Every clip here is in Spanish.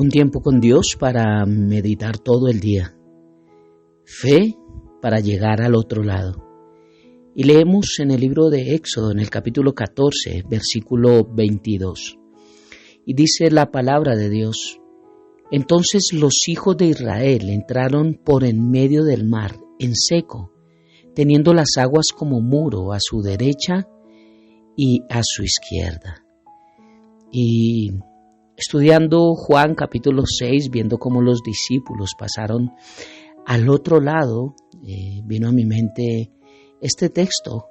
Un tiempo con Dios para meditar todo el día. Fe para llegar al otro lado. Y leemos en el libro de Éxodo, en el capítulo 14, versículo 22. Y dice la palabra de Dios: Entonces los hijos de Israel entraron por en medio del mar, en seco, teniendo las aguas como muro a su derecha y a su izquierda. Y estudiando Juan capítulo 6, viendo cómo los discípulos pasaron al otro lado, vino a mi mente este texto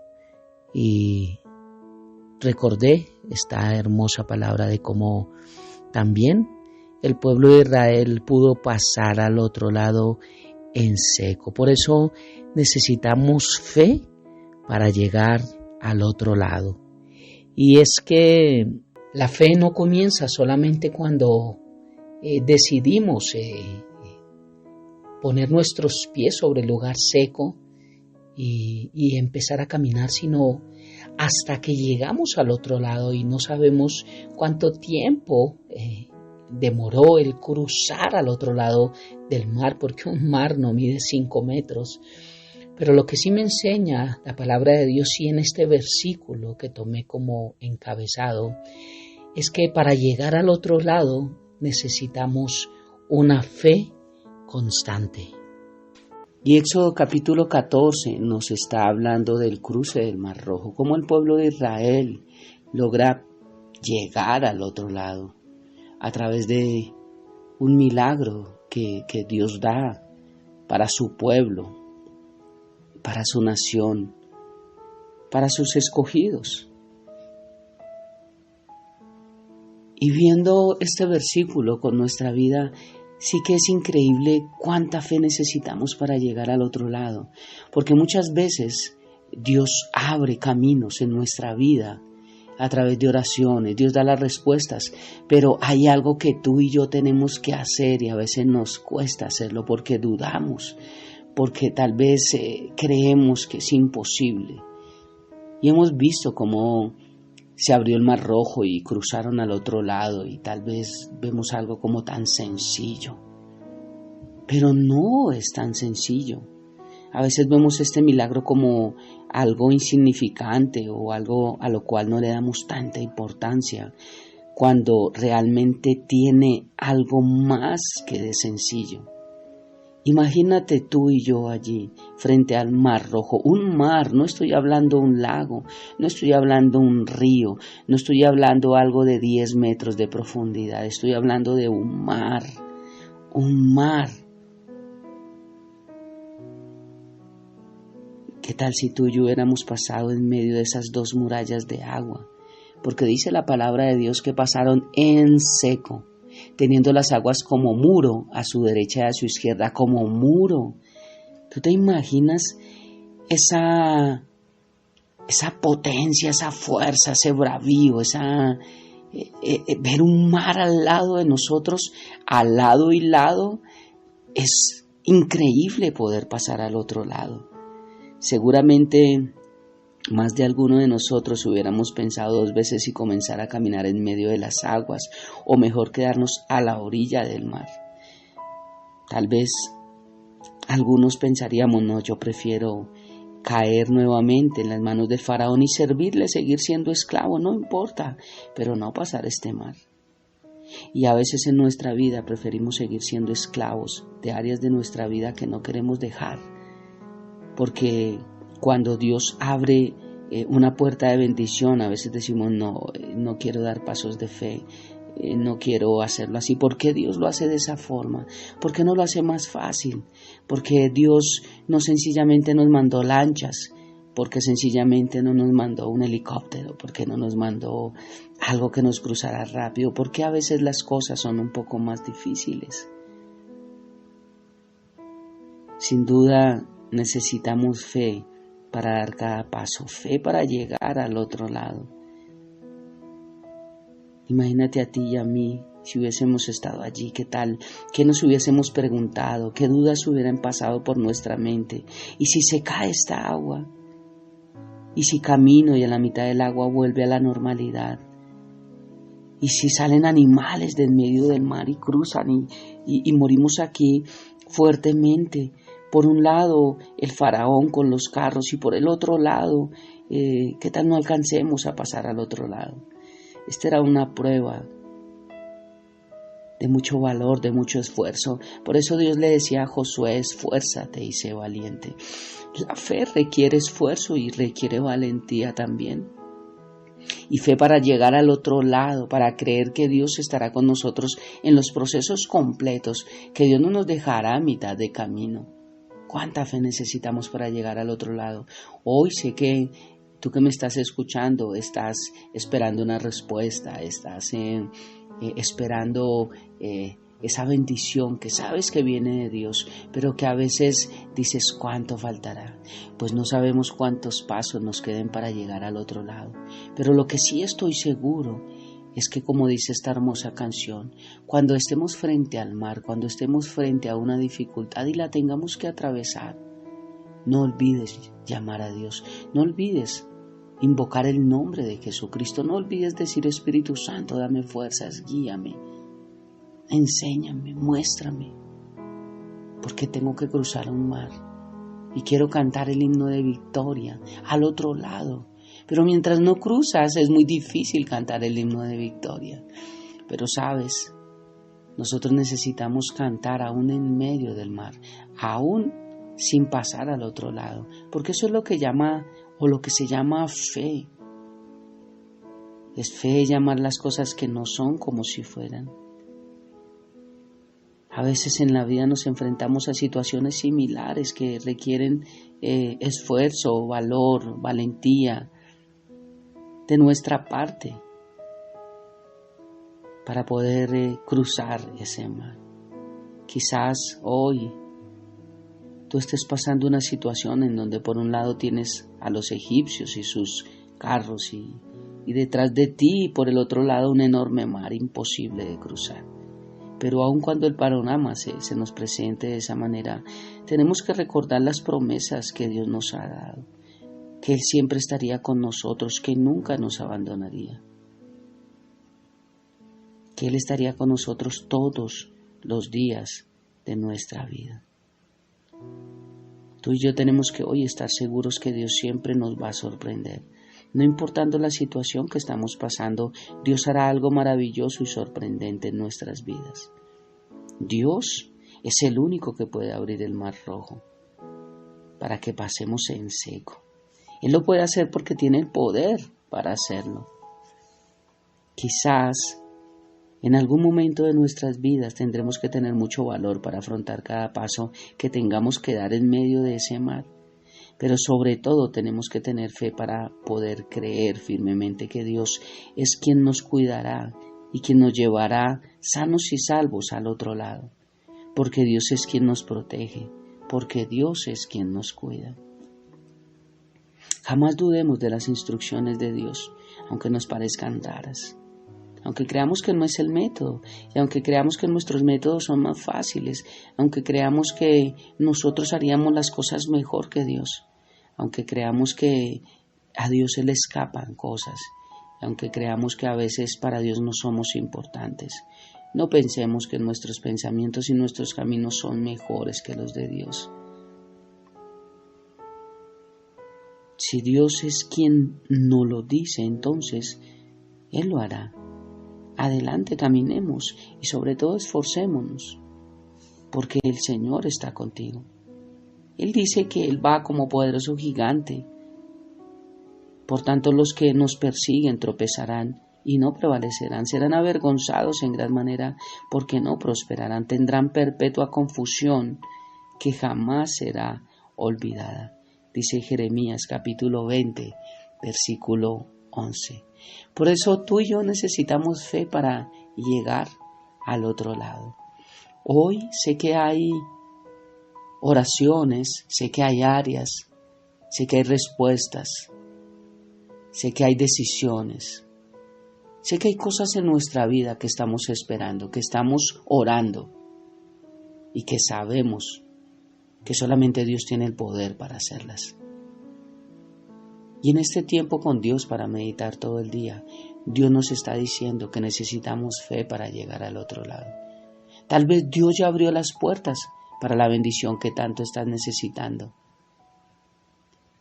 y recordé esta hermosa palabra de cómo también el pueblo de Israel pudo pasar al otro lado en seco. Por eso necesitamos fe para llegar al otro lado. Y es que la fe no comienza solamente cuando decidimos poner nuestros pies sobre el lugar seco y empezar a caminar, sino hasta que llegamos al otro lado y no sabemos cuánto tiempo demoró el cruzar al otro lado del mar, porque un mar no mide 5 metros. Pero lo que sí me enseña la palabra de Dios, y en este versículo que tomé como encabezado, es que para llegar al otro lado necesitamos una fe constante. Y Éxodo capítulo 14 nos está hablando del cruce del Mar Rojo, cómo el pueblo de Israel logra llegar al otro lado a través de un milagro que Dios da para su pueblo, para su nación, para sus escogidos. Y viendo este versículo con nuestra vida, sí que es increíble cuánta fe necesitamos para llegar al otro lado, porque muchas veces Dios abre caminos en nuestra vida a través de oraciones, Dios da las respuestas, pero hay algo que tú y yo tenemos que hacer y a veces nos cuesta hacerlo porque dudamos, porque tal vez creemos que es imposible. Y hemos visto cómo se abrió el Mar Rojo y cruzaron al otro lado y tal vez vemos algo como tan sencillo. Pero no es tan sencillo. A veces vemos este milagro como algo insignificante o algo a lo cual no le damos tanta importancia, cuando realmente tiene algo más que de sencillo. Imagínate tú y yo allí, frente al Mar Rojo, un mar, no estoy hablando un lago, no estoy hablando un río, no estoy hablando algo de 10 metros de profundidad, estoy hablando de un mar. ¿Qué tal si tú y yo hubiéramos pasado en medio de esas 2 murallas de agua? Porque dice la palabra de Dios que pasaron en seco, teniendo las aguas como muro a su derecha y a su izquierda, como muro. ¿Tú te imaginas esa potencia, esa fuerza, ese bravío, ver un mar al lado de nosotros, al lado y lado? Es increíble poder pasar al otro lado. Seguramente más de alguno de nosotros hubiéramos pensado 2 veces si comenzar a caminar en medio de las aguas o mejor quedarnos a la orilla del mar. Tal vez algunos pensaríamos, no, yo prefiero caer nuevamente en las manos de Faraón y servirle, seguir siendo esclavo, no importa, pero no pasar este mar. Y a veces en nuestra vida preferimos seguir siendo esclavos de áreas de nuestra vida que no queremos dejar, porque cuando Dios abre una puerta de bendición, a veces decimos, no quiero dar pasos de fe, no quiero hacerlo así. ¿Por qué Dios lo hace de esa forma? ¿Por qué no lo hace más fácil? Porque Dios no sencillamente nos mandó lanchas, porque sencillamente no nos mandó un helicóptero, porque no nos mandó algo que nos cruzara rápido, porque a veces las cosas son un poco más difíciles. Sin duda necesitamos fe para dar cada paso, fe para llegar al otro lado. Imagínate a ti y a mí si hubiésemos estado allí, ¿qué tal? ¿Qué nos hubiésemos preguntado? ¿Qué dudas hubieran pasado por nuestra mente? ¿Y si se cae esta agua? ¿Y si camino y a la mitad del agua vuelve a la normalidad? Y si salen animales de en medio del mar y cruzan y morimos aquí fuertemente. Por un lado el faraón con los carros y por el otro lado, ¿qué tal no alcancemos a pasar al otro lado? Esta era una prueba de mucho valor, de mucho esfuerzo. Por eso Dios le decía a Josué: esfuérzate y sé valiente. La fe requiere esfuerzo y requiere valentía también. Y fe para llegar al otro lado, para creer que Dios estará con nosotros en los procesos completos, que Dios no nos dejará a mitad de camino. ¿Cuánta fe necesitamos para llegar al otro lado? Hoy sé que tú que me estás escuchando estás esperando una respuesta, estás esperando esa bendición que sabes que viene de Dios, pero que a veces dices: ¿cuánto faltará? Pues no sabemos cuántos pasos nos queden para llegar al otro lado, pero lo que sí estoy seguro es que, como dice esta hermosa canción, cuando estemos frente al mar, cuando estemos frente a una dificultad y la tengamos que atravesar, no olvides llamar a Dios, no olvides invocar el nombre de Jesucristo, no olvides decir: Espíritu Santo, dame fuerzas, guíame, enséñame, muéstrame, porque tengo que cruzar un mar y quiero cantar el himno de victoria al otro lado. Pero mientras no cruzas es muy difícil cantar el himno de victoria. Pero sabes, nosotros necesitamos cantar aún en medio del mar, aún sin pasar al otro lado, porque eso es lo que se llama fe. Es fe llamar las cosas que no son como si fueran. A veces en la vida nos enfrentamos a situaciones similares que requieren esfuerzo, valor, valentía de nuestra parte para poder cruzar ese mar. Quizás hoy tú estés pasando una situación en donde por un lado tienes a los egipcios y sus carros y detrás de ti, y por el otro lado un enorme mar imposible de cruzar. Pero aun cuando el panorama se nos presente de esa manera, tenemos que recordar las promesas que Dios nos ha dado, que Él siempre estaría con nosotros, que nunca nos abandonaría, que Él estaría con nosotros todos los días de nuestra vida. Tú y yo tenemos que hoy estar seguros que Dios siempre nos va a sorprender. No importando la situación que estamos pasando, Dios hará algo maravilloso y sorprendente en nuestras vidas. Dios es el único que puede abrir el mar rojo para que pasemos en seco. Él lo puede hacer porque tiene el poder para hacerlo. Quizás en algún momento de nuestras vidas tendremos que tener mucho valor para afrontar cada paso que tengamos que dar en medio de ese mar. Pero sobre todo tenemos que tener fe para poder creer firmemente que Dios es quien nos cuidará y quien nos llevará sanos y salvos al otro lado. Porque Dios es quien nos protege, porque Dios es quien nos cuida. Jamás dudemos de las instrucciones de Dios, aunque nos parezcan raras. Aunque creamos que no es el método, y aunque creamos que nuestros métodos son más fáciles, aunque creamos que nosotros haríamos las cosas mejor que Dios, aunque creamos que a Dios se le escapan cosas, aunque creamos que a veces para Dios no somos importantes, no pensemos que nuestros pensamientos y nuestros caminos son mejores que los de Dios. Si Dios es quien nos lo dice, entonces Él lo hará. Adelante, caminemos y sobre todo esforcémonos, porque el Señor está contigo. Él dice que Él va como poderoso gigante. Por tanto, los que nos persiguen tropezarán y no prevalecerán, serán avergonzados en gran manera porque no prosperarán, tendrán perpetua confusión que jamás será olvidada. Dice Jeremías capítulo 20, versículo 11. Por eso tú y yo necesitamos fe para llegar al otro lado. Hoy sé que hay oraciones, sé que hay áreas, sé que hay respuestas, sé que hay decisiones, sé que hay cosas en nuestra vida que estamos esperando, que estamos orando y que sabemos que solamente Dios tiene el poder para hacerlas. Y en este tiempo con Dios para meditar todo el día, Dios nos está diciendo que necesitamos fe para llegar al otro lado. Tal vez Dios ya abrió las puertas para la bendición que tanto estás necesitando.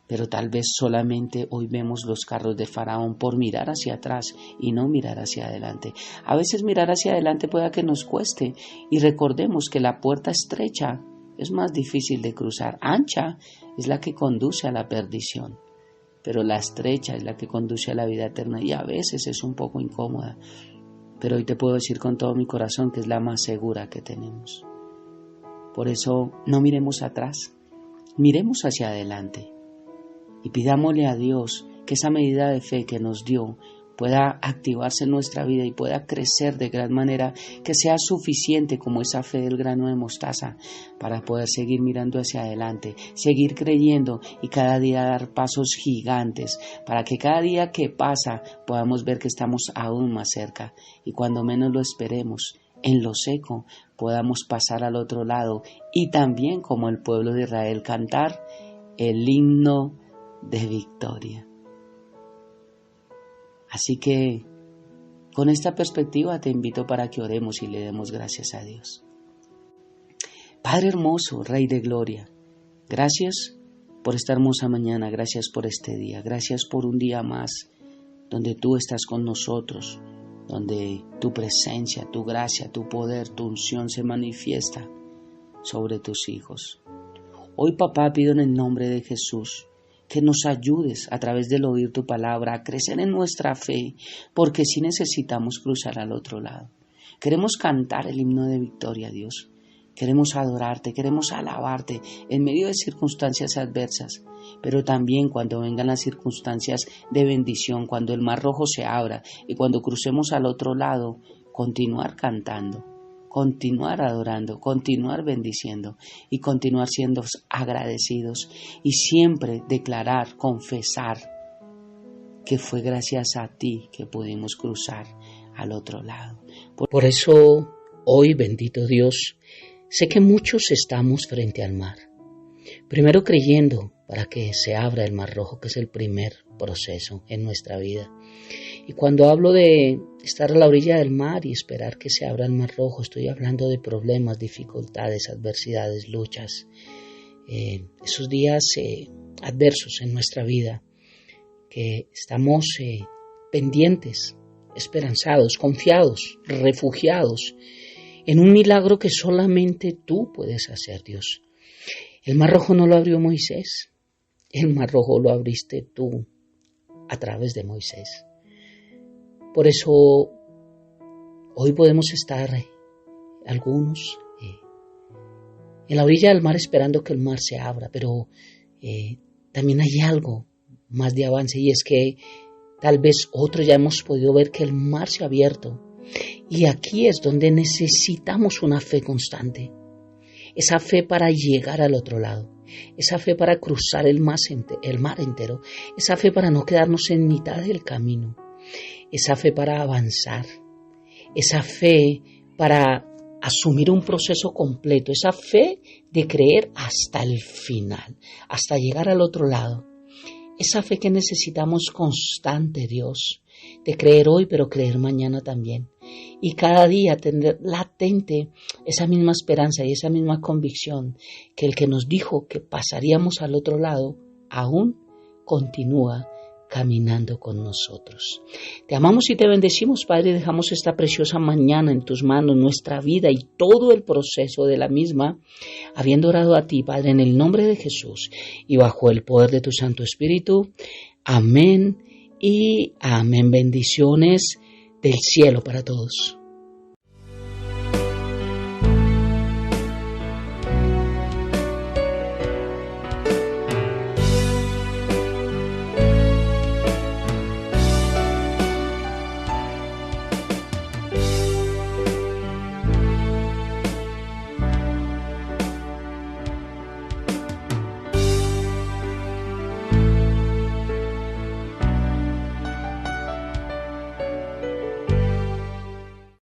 Pero tal vez solamente hoy vemos los carros de Faraón por mirar hacia atrás y no mirar hacia adelante. A veces mirar hacia adelante puede que nos cueste y recordemos que la puerta estrecha es más difícil de cruzar. Ancha es la que conduce a la perdición, pero la estrecha es la que conduce a la vida eterna y a veces es un poco incómoda. Pero hoy te puedo decir con todo mi corazón que es la más segura que tenemos. Por eso no miremos atrás, miremos hacia adelante. Y pidámosle a Dios que esa medida de fe que nos dio pueda activarse en nuestra vida y pueda crecer de gran manera, que sea suficiente como esa fe del grano de mostaza para poder seguir mirando hacia adelante, seguir creyendo y cada día dar pasos gigantes, para que cada día que pasa podamos ver que estamos aún más cerca y cuando menos lo esperemos, en lo seco, podamos pasar al otro lado y también como el pueblo de Israel cantar el himno de victoria. Así que con esta perspectiva te invito para que oremos y le demos gracias a Dios. Padre hermoso, Rey de gloria, gracias por esta hermosa mañana, gracias por este día, gracias por un día más donde tú estás con nosotros, donde tu presencia, tu gracia, tu poder, tu unción se manifiesta sobre tus hijos. Hoy, papá, pido en el nombre de Jesús que nos ayudes a través del oír tu palabra a crecer en nuestra fe, porque sí necesitamos cruzar al otro lado. Queremos cantar el himno de victoria, Dios. Queremos adorarte, queremos alabarte en medio de circunstancias adversas, pero también cuando vengan las circunstancias de bendición, cuando el mar rojo se abra y cuando crucemos al otro lado, continuar cantando, continuar adorando, continuar bendiciendo y continuar siendo agradecidos y siempre declarar, confesar que fue gracias a ti que pudimos cruzar al otro lado. Por eso hoy, bendito Dios, sé que muchos estamos frente al mar, primero creyendo para que se abra el mar rojo, que es el primer proceso en nuestra vida. Y cuando hablo de estar a la orilla del mar y esperar que se abra el mar rojo, estoy hablando de problemas, dificultades, adversidades, luchas, esos días adversos en nuestra vida, que estamos pendientes, esperanzados, confiados, refugiados en un milagro que solamente tú puedes hacer, Dios. El mar rojo no lo abrió Moisés, el mar rojo lo abriste tú a través de Moisés. Por eso hoy podemos estar algunos en la orilla del mar esperando que el mar se abra, pero también hay algo más de avance y es que tal vez otros ya hemos podido ver que el mar se ha abierto y aquí es donde necesitamos una fe constante, esa fe para llegar al otro lado, esa fe para cruzar el mar entero, esa fe para no quedarnos en mitad del camino. Esa fe para avanzar, esa fe para asumir un proceso completo, esa fe de creer hasta el final, hasta llegar al otro lado. Esa fe que necesitamos constante, Dios, de creer hoy pero creer mañana también. Y cada día tener latente esa misma esperanza y esa misma convicción que el que nos dijo que pasaríamos al otro lado aún continúa caminando con nosotros. Te amamos y te bendecimos, Padre, y dejamos esta preciosa mañana en tus manos, nuestra vida y todo el proceso de la misma, habiendo orado a ti, Padre, en el nombre de Jesús y bajo el poder de tu Santo Espíritu. Amén y amén. Bendiciones del cielo para todos.